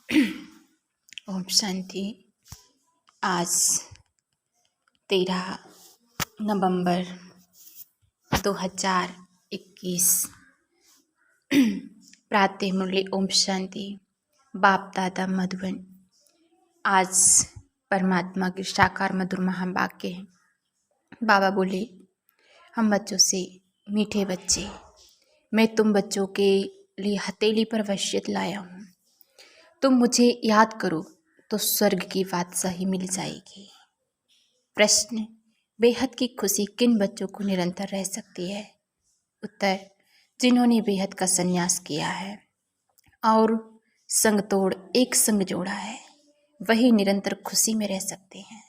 ओम शांति। आज 13 नवंबर 2021 प्रातः मुरली। ओम शांति। बाप दादा मधुबन। आज परमात्मा के साकार मधुर महावाक्य है। बाबा बोले, हम बच्चों से, मीठे बच्चे, मैं तुम बच्चों के लिए हथेली पर वसीयत लाया हूँ। तुम मुझे याद करो तो स्वर्ग की बादशाही मिल जाएगी। प्रश्न, बेहद की खुशी किन बच्चों को निरंतर रह सकती है? उत्तर, जिन्होंने बेहद का संन्यास किया है और संग तोड़ एक संग जोड़ा है, वही निरंतर खुशी में रह सकते हैं।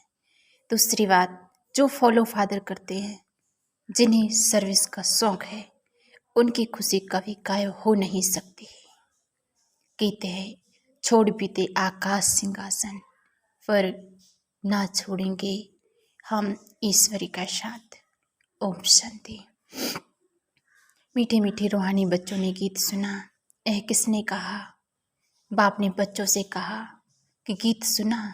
दूसरी बात, जो फॉलो फादर करते हैं, जिन्हें सर्विस का शौक है, उनकी खुशी कभी गायब हो नहीं सकती। कहते हैं, छोड़ भी दे आकाश सिंहासन, पर ना छोड़ेंगे हम ईश्वरी का साथ। ओम शांति। मीठे मीठे रूहानी बच्चों ने गीत सुना। यह किसने कहा? बाप ने बच्चों से कहा कि गीत सुना,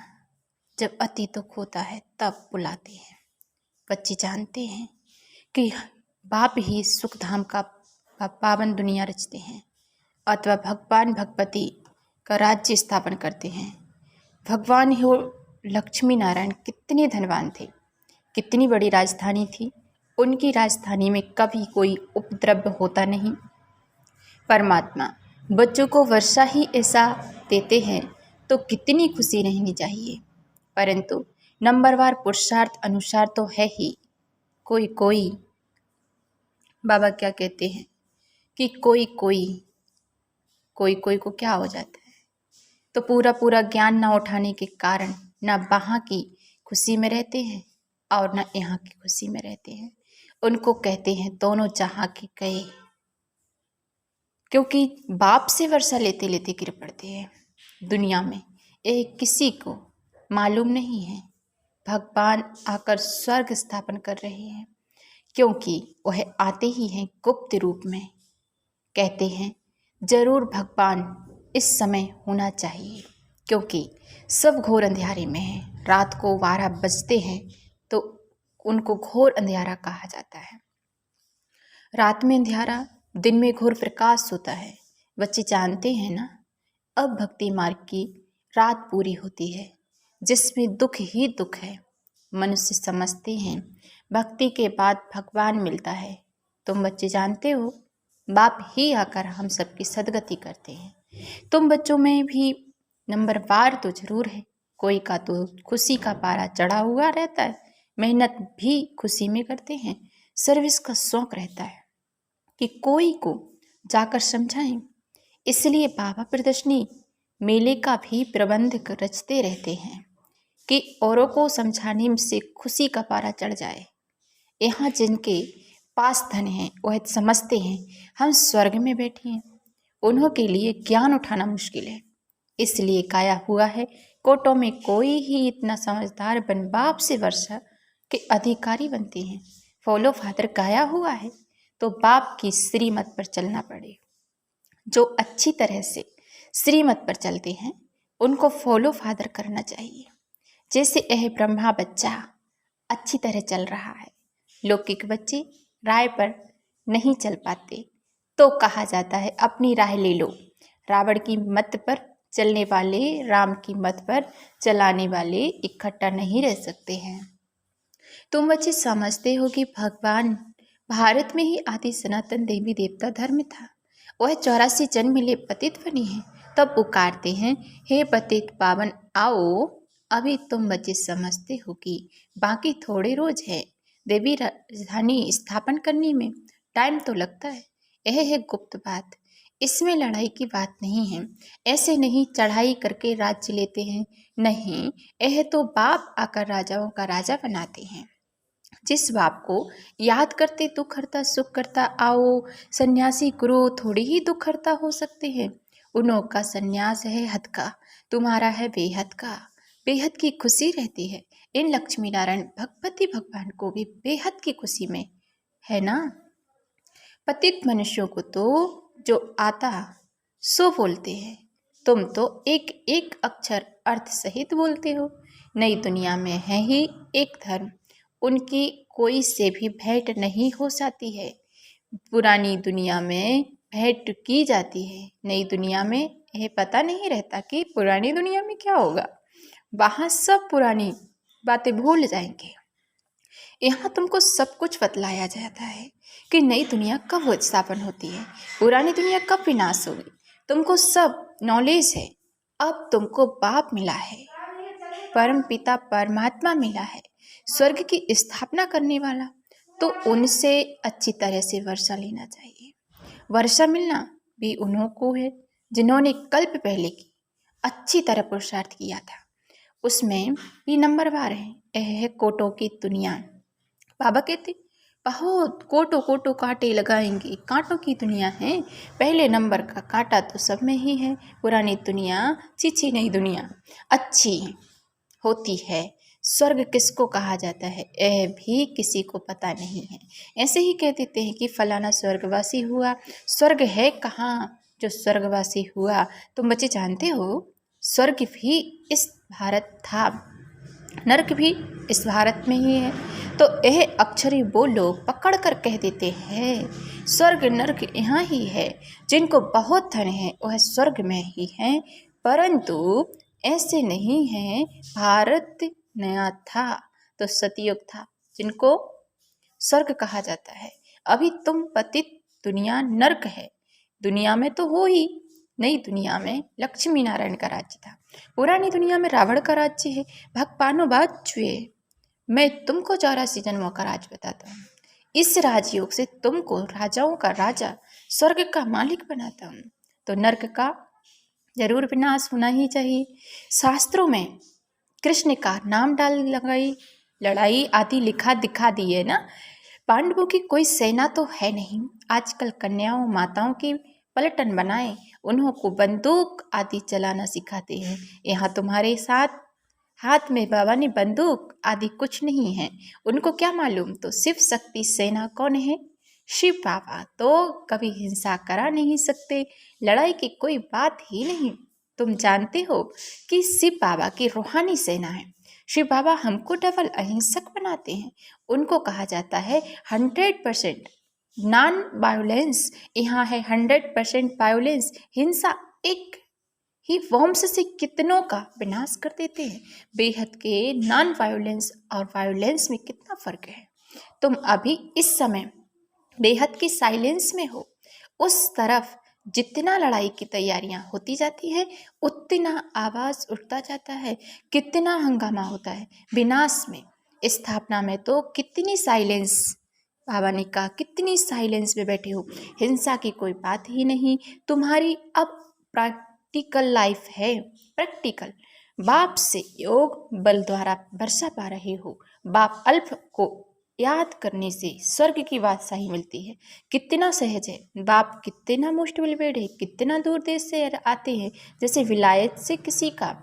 जब अति दुख होता है तब बुलाते हैं। बच्चे जानते हैं कि बाप ही सुख धाम का पावन दुनिया रचते हैं अथवा भगवान भगवती का राज्य स्थापन करते हैं। भगवान ही लक्ष्मी नारायण कितने धनवान थे, कितनी बड़ी राजधानी थी, उनकी राजधानी में कभी कोई उपद्रव होता नहीं। परमात्मा बच्चों को वर्षा ही ऐसा देते हैं तो कितनी खुशी रहनी चाहिए। परंतु नंबरवार पुरुषार्थ अनुसार तो है ही। कोई कोई बाबा क्या कहते हैं कि कोई कोई को क्या हो जाता है, तो पूरा ज्ञान ना उठाने के कारण ना वहाँ की खुशी में रहते हैं और ना यहाँ की खुशी में रहते हैं। उनको कहते हैं दोनों जहाँ के गए, क्योंकि बाप से वर्षा लेते लेते गिर पड़ते हैं। दुनिया में एक किसी को मालूम नहीं है भगवान आकर स्वर्ग स्थापन कर रहे हैं, क्योंकि वह आते ही हैं गुप्त रूप में। कहते हैं जरूर भगवान इस समय होना चाहिए, क्योंकि सब घोर अंधियारे में है। रात को 12 बजते हैं तो उनको घोर अंधियारा कहा जाता है। रात में अंधियारा, दिन में घोर प्रकाश होता है। बच्चे जानते हैं ना, अब भक्ति मार्ग की रात पूरी होती है, जिसमें दुख ही दुख है। मनुष्य समझते हैं भक्ति के बाद भगवान मिलता है। तुम बच्चे जानते हो, बाप ही आकर हम सबकी सदगति करते हैं। तुम बच्चों में भी नंबरवार तो जरूर है। कोई का तो खुशी का पारा चढ़ा हुआ रहता है, मेहनत भी खुशी में करते हैं, सर्विस का शौक रहता है कि कोई को जाकर समझाएं। इसलिए बाबा प्रदर्शनी मेले का भी प्रबंध रचते रहते हैं कि औरों को समझाने से खुशी का पारा चढ़ जाए। यहाँ जिनके पास धन है वह समझते हैं हम स्वर्ग में बैठे हैं, उन्हों के लिए ज्ञान उठाना मुश्किल है। इसलिए काया हुआ है कोटों में कोई ही इतना समझदार बन बाप से वर्षा के अधिकारी बनते हैं। फॉलो फादर गाया हुआ है तो बाप की श्रीमत पर चलना पड़े। जो अच्छी तरह से श्रीमत पर चलते हैं उनको फॉलो फादर करना चाहिए। जैसे यह ब्रह्मा बच्चा अच्छी तरह चल रहा है, लौकिक बच्चे राय पर नहीं चल पाते तो कहा जाता है अपनी राह ले लो। रावण की मत पर चलने वाले राम की मत पर चलाने वाले इकट्ठा नहीं रह सकते हैं। तुम बच्चे समझते हो कि भगवान भारत में ही आदि सनातन देवी देवता धर्म था। वह 84 जन्म मिले पतित बने हैं, तब पुकारते हैं हे पतित पावन आओ। अभी तुम बच्चे समझते हो कि बाकी थोड़े रोज है। देवी राजधानी स्थापन करने में टाइम तो लगता है, यह है गुप्त बात। इसमें लड़ाई की बात नहीं है। ऐसे नहीं चढ़ाई करके राज्य लेते हैं, नहीं, यह तो बाप आकर राजाओं का राजा बनाते हैं। जिस बाप को याद करते दुख हरता सुख करता आओ। सन्यासी गुरु थोड़ी ही दुख हरता हो सकते हैं। उन्हों का सन्यास है हद का, तुम्हारा है बेहद का। बेहद की खुशी रहती है। इन लक्ष्मी नारायण भगवती भगवान को भी बेहद की खुशी में है ना। पतित मनुष्यों को तो जो आता सो बोलते हैं, तुम तो एक एक अक्षर अर्थ सहित बोलते हो। नई दुनिया में है ही एक धर्म, उनकी कोई से भी भेंट नहीं हो जाती है। पुरानी दुनिया में भेंट की जाती है, नई दुनिया में यह पता नहीं रहता कि पुरानी दुनिया में क्या होगा। वहाँ सब पुरानी बातें भूल जाएंगे। यहाँ तुमको सब कुछ बतलाया जाता है कि नई दुनिया कब स्थापन होती है, पुरानी दुनिया कब विनाश होगी। तुमको सब नॉलेज है। अब तुमको बाप मिला है, परम पिता परमात्मा मिला है, स्वर्ग की स्थापना करने वाला। तो उनसे अच्छी तरह से वर्षा लेना चाहिए। वर्षा मिलना भी उन्हों को है जिन्होंने कल्प पहले की अच्छी तरह पुरुषार्थ किया था। उसमें भी नंबरवार है। यह है कोटों की दुनिया। बाबा कहते बहुत कोटो कोटो कांटे लगाएंगे, कांटों की दुनिया है। पहले नंबर का कांटा तो सब में ही है। पुरानी दुनिया चीची, नई दुनिया अच्छी होती है। स्वर्ग किसको कहा जाता है यह भी किसी को पता नहीं है। ऐसे ही कह देते हैं कि फलाना स्वर्गवासी हुआ। स्वर्ग है कहाँ जो स्वर्गवासी हुआ? तुम बच्चे जानते हो स्वर्ग भी इस भारत था, नरक भी इस भारत में ही है। तो यह अक्षरी वो लोग पकड़ कर कह देते हैं स्वर्ग नरक यहाँ ही है। जिनको बहुत धन है वह स्वर्ग में ही है, परंतु ऐसे नहीं है। भारत नया था तो सतयुग था, जिनको स्वर्ग कहा जाता है। अभी तुम पतित दुनिया नरक है। दुनिया में तो हो ही, नई दुनिया में लक्ष्मी नारायण का राज्य था। पुरानी दुनिया में रावण का राज्य है। भगवानों बात छुए, मैं तुमको 84 जन्मों का राज बताता हूँ। इस राजयोग से तुमको राजाओं का राजा, स्वर्ग का मालिक बनाता हूँ। तो नरक का जरूर विनाश होना ही चाहिए। शास्त्रों में कृष्ण का नाम डाल लगाई, लड़ाई आदि लिखा दिखा दी है ना। पांडवों की कोई सेना तो है नहीं। आजकल कन्याओं माताओं की पलटन बनाए, उन्हों को बंदूक आदि चलाना सिखाते हैं। यहाँ तुम्हारे साथ हाथ में बाबा ने बंदूक आदि कुछ नहीं है। उनको क्या मालूम तो शिव शक्ति सेना कौन है? शिव बाबा तो कभी हिंसा करा नहीं सकते, लड़ाई की कोई बात ही नहीं। तुम जानते हो कि शिव बाबा की रूहानी सेना है। शिव बाबा हमको डबल अहिंसक बनाते हैं। उनको कहा जाता है 100% नॉन वायोलेंस। यहाँ है 100% वायोलेंस, हिंसा। एक ही वंश से कितनों का विनाश कर देते हैं। बेहद के नॉन वायोलेंस और वायोलेंस में कितना फर्क है। तुम अभी इस समय बेहद की साइलेंस में हो। उस तरफ जितना लड़ाई की तैयारियां होती जाती है उतना आवाज उठता जाता है, कितना हंगामा होता है। विनाश में, स्थापना में तो कितनी साइलेंस। बाबा ने कहा कितनी साइलेंस में बैठे हो, हिंसा की कोई बात ही नहीं। तुम्हारी अब प्रैक्टिकल लाइफ है, प्रैक्टिकल। बाप से योग बल द्वारा वर्षा पा रहे हो। बाप अल्प को याद करने से स्वर्ग की बादशाही मिलती है। कितना सहज है। बाप कितना मुश्किल बेड है, कितना दूर देश से आते हैं। जैसे विलायत से किसी का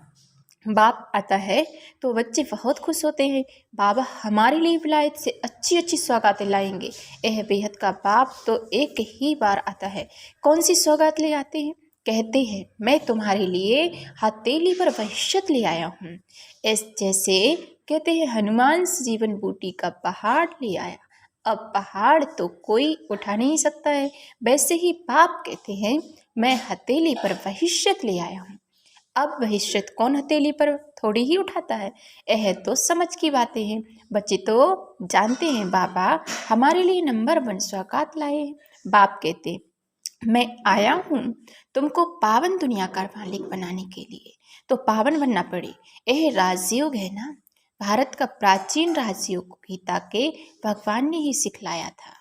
बाप आता है तो बच्चे बहुत खुश होते हैं। बाबा हमारे लिए विलायत से अच्छी अच्छी सौगातें लाएंगे। यह बेहद का बाप तो एक ही बार आता है। कौन सी सौगात ले आते हैं? कहते हैं मैं तुम्हारे लिए हथेली पर वहशत ले आया हूँ। इस जैसे कहते हैं हनुमान जीवन बूटी का पहाड़ ले आया। अब पहाड़ तो कोई उठा नहीं सकता है, वैसे ही बाप कहते हैं मैं हथेली पर वहशत ले आया हूँ। अब वहशत कौन हथेली पर थोड़ी ही उठाता है। यह तो समझ की बातें हैं। बच्चे तो जानते हैं बाबा हमारे लिए नंबर 1 सौगात लाए हैं। बाप कहते मैं आया हूँ तुमको पावन दुनिया का मालिक बनाने के लिए, तो पावन बनना पड़े। यह राजयोग है ना, भारत का प्राचीन राजयोग गीता के भगवान ने ही सिखलाया था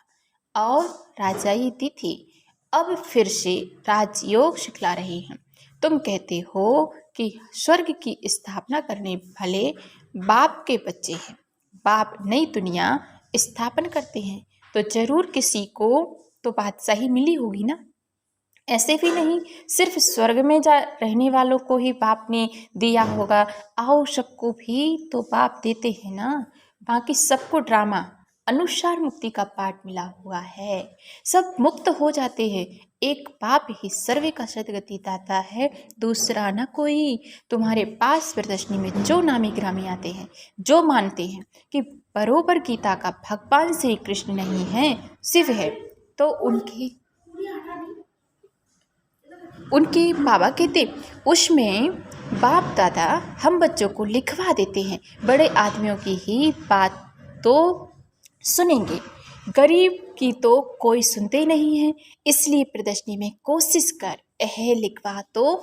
और राजाई दी थी। अब फिर से राजयोग सिखला रहे हैं। तुम कहते हो कि स्वर्ग की स्थापना करने वाले बाप के बच्चे हैं। बाप नई दुनिया स्थापन करते हैं तो जरूर किसी को तो बादशाही मिली होगी ना। ऐसे भी नहीं सिर्फ स्वर्ग में जा रहने वालों को ही बाप ने दिया होगा, आओ सबको भी तो बाप देते हैं ना। बाकी सबको ड्रामा अनुसार मुक्ति का पाठ मिला हुआ है। सब मुक्त हो जाते हैं। एक बाप ही सर्वे का सदगति दाता है, दूसरा न कोई। तुम्हारे पास प्रदर्शनी में जो नामी ग्रामी आते हैं, जो मानते हैं कि बरोबर गीता का भगवान श्री कृष्ण नहीं है, शिव है, तो उनके बाबा कहते उसमें बाप दादा हम बच्चों को लिखवा देते हैं, बड़े आदमियों की ही बात तो सुनेंगे, गरीब की तो कोई सुनते ही नहीं है। इसलिए प्रदर्शनी में कोशिश कर यह लिखवा तो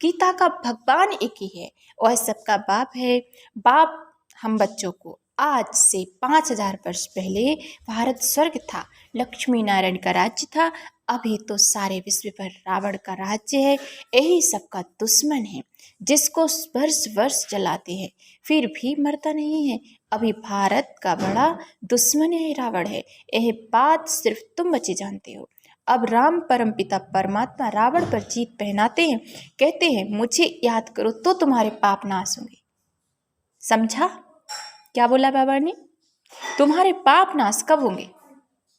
गीता का भगवान एक ही है और सबका बाप है। बाप हम बच्चों को आज से 5000 वर्ष पहले भारत स्वर्ग था, लक्ष्मी नारायण का राज्य था, अभी तो सारे विश्व पर रावण का राज्य है। यही सबका दुश्मन है, जिसको वर्ष वर्ष जलाते हैं फिर भी मरता नहीं है। अभी भारत का बड़ा दुश्मन है रावण है, यह बात सिर्फ तुम बच्चे जानते हो। अब राम परमपिता परमात्मा रावण पर जीत पहनाते हैं, कहते हैं मुझे याद करो तो तुम्हारे पाप नाश होंगे। समझा क्या बोला बाबा ने? तुम्हारे पाप नाश कब होंगे?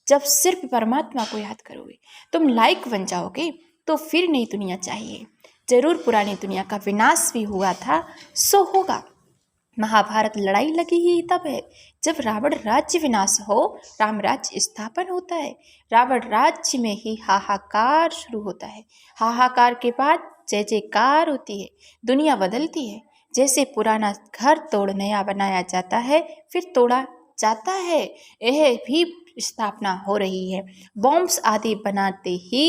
जब सिर्फ परमात्मा को याद करोगे। तुम लायक बन जाओगे तो फिर नई दुनिया चाहिए। जरूर पुरानी दुनिया का विनाश भी हुआ था, सो होगा। महाभारत लड़ाई लगी ही तब है जब रावण राज्य विनाश हो, राम राज्य स्थापन होता है। रावण राज्य में ही हाहाकार शुरू होता है, हाहाकार के बाद जय जयकार होती है, दुनिया बदलती है। जैसे पुराना घर तोड़ नया बनाया जाता है, फिर तोड़ा जाता है, यह भी स्थापना हो रही है। बॉम्ब्स आदि बनाते ही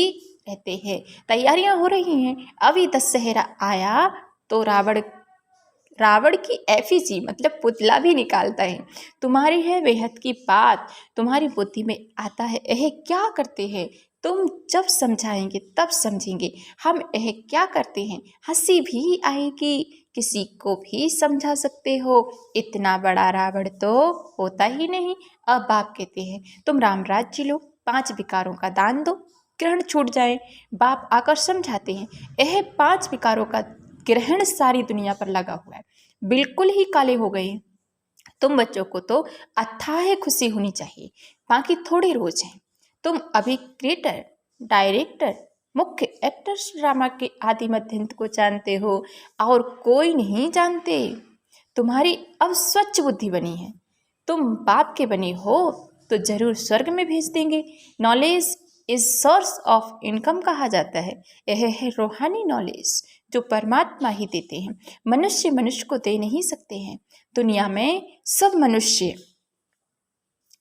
रहते हैं, तैयारियां हो रही हैं। अभी दशहरा आया तो रावण की एफिजी मतलब पुतला भी निकालता है। तुम्हारी है बेहद की बात, तुम्हारी बुद्धि में आता है यह क्या करते हैं। तुम जब समझाएंगे तब समझेंगे हम यह क्या करते हैं। हंसी भी आएगी, किसी को भी समझा सकते हो। इतना बड़ा रावण तो होता ही नहीं। अब बाप कहते हैं तुम राम राज्य लो, 5 विकारों का दान दो, ग्रहण छूट जाए। बाप आकर समझाते हैं यह 5 विकारों का ग्रहण सारी दुनिया पर लगा हुआ है, बिल्कुल ही काले हो गए। तुम बच्चों को तो अथाह खुशी होनी चाहिए, बाकी थोड़े रोज हैं। तुम अभी क्रिएटर, डायरेक्टर, मुख्य एक्टर्स ड्रामा के आदि मध्यंत को जानते हो और कोई नहीं जानते। तुम्हारी अब स्वच्छ बुद्धि बनी है, तुम बाप के बने हो तो जरूर स्वर्ग में भेज देंगे। Knowledge is source of income कहा जाता है। यह है रूहानी नॉलेज जो परमात्मा ही देते हैं, मनुष्य को दे नहीं सकते हैं। दुनिया में सब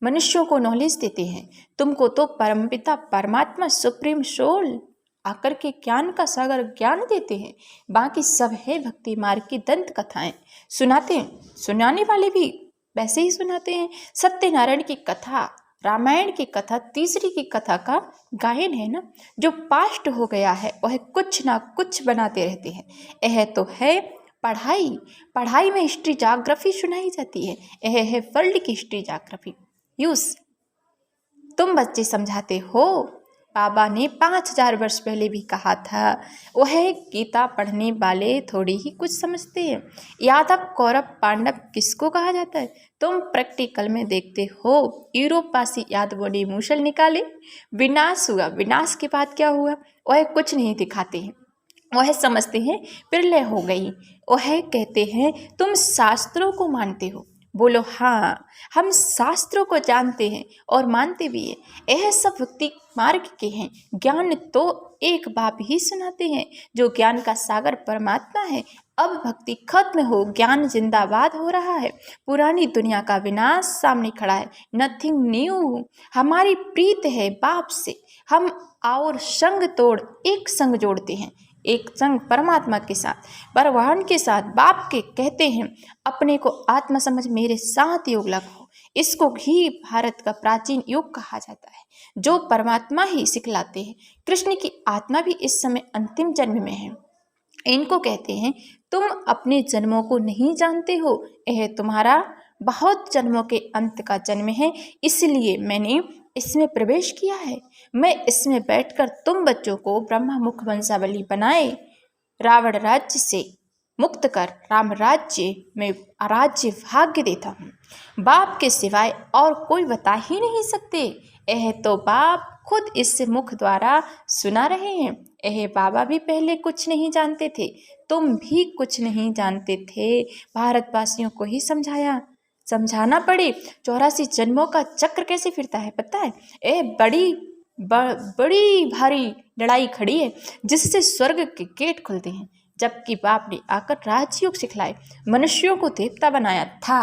मनुष्यों को नॉलेज देते हैं, तुमको तो परमपिता परमात्मा सुप्रीम सोल आकर के ज्ञान का सागर ज्ञान देते हैं। बाकी सब है भक्ति मार्ग की दंत कथाएं सुनाते हैं, सुनाने वाले भी वैसे ही सुनाते हैं। सत्यनारायण की कथा, रामायण की कथा, तीसरी की कथा का गायन है ना, जो पास्ट हो गया है वह कुछ ना कुछ बनाते रहते हैं। यह तो है पढ़ाई में हिस्ट्री ज्योग्राफी सुनाई जाती है। यह है वर्ल्ड की हिस्ट्री ज्योग्राफी यूज। तुम बच्चे समझाते हो, बाबा ने 5000 वर्ष पहले भी कहा था। वह गीता पढ़ने वाले थोड़ी ही कुछ समझते हैं। यादव कौरव पांडव किसको कहा जाता है? तुम प्रैक्टिकल में देखते हो, यूरोपवासी यादवों ने मूसल निकाले, विनाश हुआ। विनाश के बाद क्या हुआ वह कुछ नहीं दिखाते हैं, वह समझते हैं प्रलय हो गई। वह कहते हैं तुम शास्त्रों को मानते हो। बोलो हाँ, हम शास्त्रों को जानते हैं और मानते भी हैं। यह सब भक्ति मार्ग के हैं। ज्ञान तो एक बाप ही सुनाते हैं जो ज्ञान का सागर परमात्मा है। अब भक्ति खत्म हो, ज्ञान जिंदाबाद हो रहा है। पुरानी दुनिया का विनाश सामने खड़ा है, नथिंग न्यू। हमारी प्रीत है बाप से, हम और संग तोड़ एक संग जोड़ते हैं, एक संग परमात्मा के साथ, परवान के साथ। बाप के कहते हैं अपने को आत्मा समझ मेरे साथ योग लगाओ। इसको ही भारत का प्राचीन योग कहा जाता है, जो परमात्मा ही सिखलाते हैं। कृष्ण की आत्मा भी इस समय अंतिम जन्म में है। इनको कहते हैं तुम अपने जन्मों को नहीं जानते हो, यह तुम्हारा बहुत जन्मों के अंत का जन्म है, इसलिए मैंने इसमें प्रवेश किया है। मैं इसमें बैठकर तुम बच्चों को ब्रह्मा मुख वंशावली बनाए, रावण राज्य से मुक्त कर राम राज्य में राज्य भाग्य देता हूँ। बाप के सिवाय और कोई बता ही नहीं सकते। यह तो बाप खुद इस मुख द्वारा सुना रहे हैं। यह बाबा भी पहले कुछ नहीं जानते थे, तुम भी कुछ नहीं जानते थे, भारतवासियों को ही समझाना पड़े 84 जन्मों का चक्र कैसे फिरता है पता है। बड़ी भारी लड़ाई खड़ी है जिससे स्वर्ग के गेट खुलते हैं, जबकि बाप ने आकर राजयोग सिखलाए, मनुष्यों को देवता बनाया था।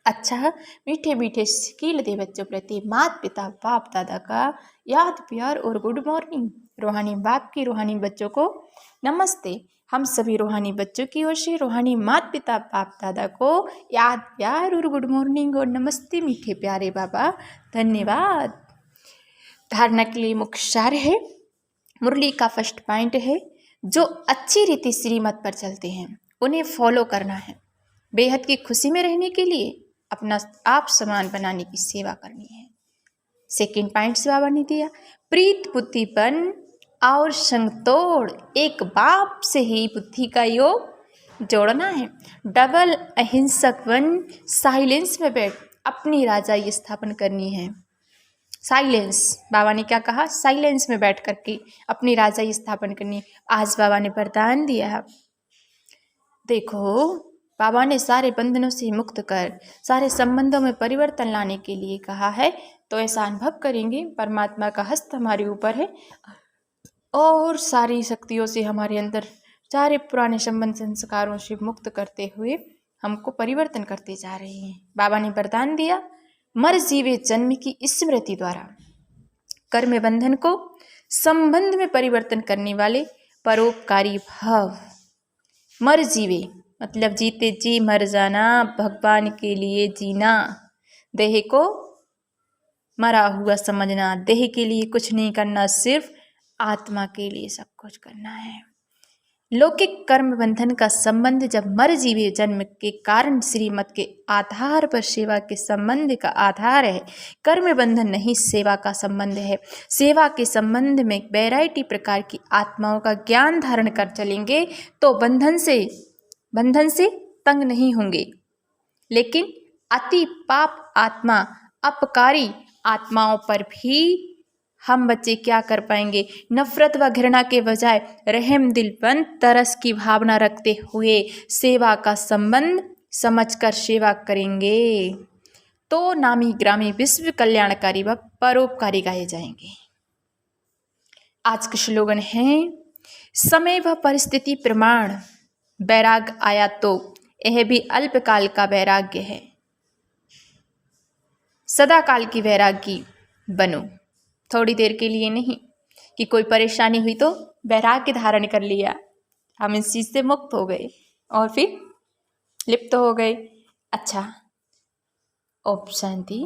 अच्छा, मीठे मीठे कील दे बच्चों प्रति माता पिता बाप दादा का याद प्यार और गुड मॉर्निंग। रूहानी बाप की रूहानी बच्चों को नमस्ते। हम सभी रूहानी बच्चों की ओर से रूहानी माता पिता बाप दादा को याद प्यार और गुड मॉर्निंग और नमस्ते मीठे प्यारे बाबा, धन्यवाद। धारणा के लिए मुख्य सार है, मुरली का फर्स्ट पॉइंट है, जो अच्छी रीति श्रीमत पर चलते हैं उन्हें फॉलो करना है। बेहद की खुशी में रहने के लिए अपना आप समान बनाने की सेवा करनी है। सेकंड पॉइंट से बाबा ने दिया, प्रीत बुद्धिपन और संतोड़, एक बाप से ही बुद्धि का योग जोड़ना है। डबल अहिंसक वन, साइलेंस में बैठ अपनी राजाई स्थापन करनी है। साइलेंस, बाबा ने क्या कहा, साइलेंस में बैठ करके अपनी राजाई स्थापन करनी। आज बाबा ने वरदान दिया, देखो बाबा ने सारे बंधनों से मुक्त कर सारे संबंधों में परिवर्तन लाने के लिए कहा है, तो ऐसा अनुभव करेंगे परमात्मा का हस्त हमारे ऊपर है और सारी शक्तियों से हमारे अंदर सारे पुराने संबंध संस्कारों से मुक्त करते हुए हमको परिवर्तन करते जा रहे हैं। बाबा ने वरदान दिया, मर जीवे जन्म की स्मृति द्वारा कर्म बंधन को संबंध में परिवर्तन करने वाले परोपकारी भाव। मर जीवे मतलब जीते जी मर जाना, भगवान के लिए जीना, देह को मरा हुआ समझना, देह के लिए कुछ नहीं करना, सिर्फ आत्मा के लिए सब कुछ करना है। लौकिक कर्म बंधन का संबंध जब मर जीवे जन्म के कारण श्रीमत के आधार पर सेवा के संबंध का आधार है। कर्म बंधन नहीं, सेवा का संबंध है। सेवा के संबंध में वैरायटी प्रकार की आत्माओं का ज्ञान धारण कर चलेंगे तो बंधन से तंग नहीं होंगे। लेकिन अति पाप आत्मा, अपकारी आत्माओं पर भी हम बच्चे क्या कर पाएंगे, नफरत व घृणा के बजाय रहम दिलपन तरस की भावना रखते हुए सेवा का संबंध समझकर सेवा करेंगे तो नामी ग्रामी विश्व कल्याणकारी व परोपकारी गाए जाएंगे। आज के स्लोगन है, समय व परिस्थिति प्रमाण वैराग आया तो यह भी अल्पकाल का वैराग्य है, सदा काल की वैरागी बनो। थोड़ी देर के लिए नहीं कि कोई परेशानी हुई तो वैराग्य धारण कर लिया, हम इस चीज़ से मुक्त हो गए और फिर लिप्त हो गए। अच्छा, ओम शांति।